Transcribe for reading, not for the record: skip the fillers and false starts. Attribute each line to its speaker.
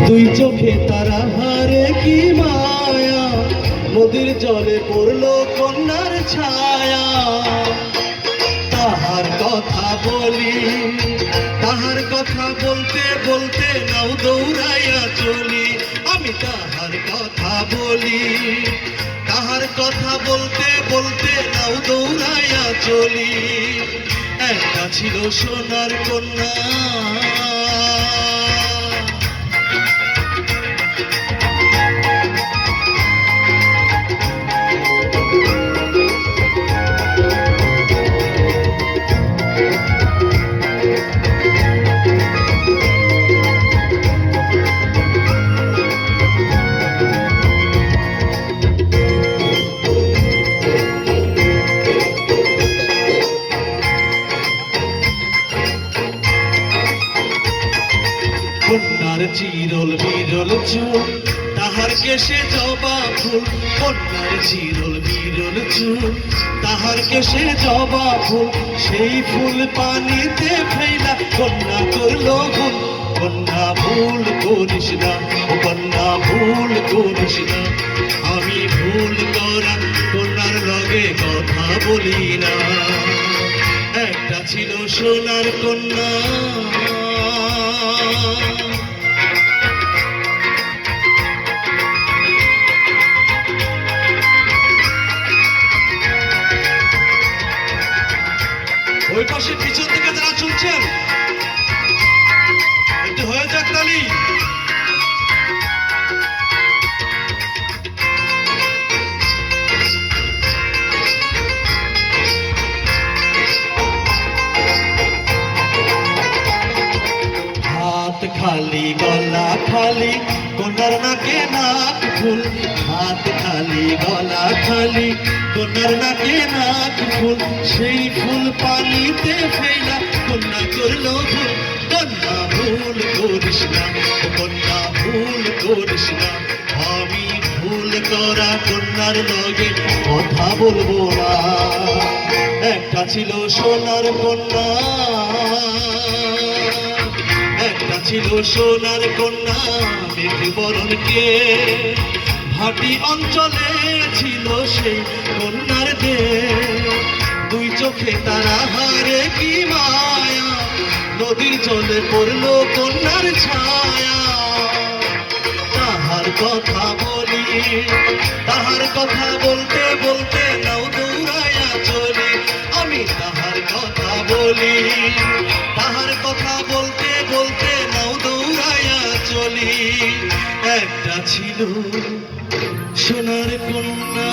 Speaker 1: দুই চোখে তারা হারে কি মায়া, নদীর জলে পড়লো কন্যার ছায়া। তাহার কথা বলি, তাহার কথা বলতে বলতে নাও দৌড়াইয়া চলি। আমি তাহার কথা বলি, তাহার কথা বলতে বলতে নাও দৌড়াইয়া চলি। একটা ছিল সোনার কন্যা, কন্যার চিরল বিরল চুল, তাহার কেশে জবা ফুল। কন্যার চিরল বিরল চুল, তাহার কেশে জবা ফুল। সেই ফুল পানিতে ফেলা কন্যা করলো ভুল। কন্যা ভুল করিস না, কন্যা ভুল করিস না। আমি ভুল করা কন্যার লগে কথা বলি না। একটা ছিল সোনার কন্যা, ওই পাশে পিছন থেকে যারা শুনছেন একটু হয়ে যাক তালি। হাত খালি গলা খালি, কন্যার নাকে নাক ফুল। হাত খালি গলা খালি, কন্যার নাকে নাক ফুল। সেই ফুল পানিতে ফেলা কন্যা করলো ভুল। কন্যা ভুল করিস না, কন্যা ভুল করিস না। আমি ভুল করা কন্যার লগে কথা বলবো না। একটা ছিল সোনার কন্যা, একটা ছিল সোনার কন্যা। মৃত্যুবরণকে ভাটি অঞ্চলে ছিল সেই কন্যার দেশ। দুই চোখে তারা হারে কি মায়া, নদীর জলে পড়লো কন্যার ছায়া। তাহার কথা বলি, তাহার কথা বলতে বলতে নাও দৌড়াইয়া চলি। আমি তাহার কথা বলি, তাহার কথা বলতে বলতে নাও দৌড়াইয়া চলি। একটা ছিল সোনার কন্যা।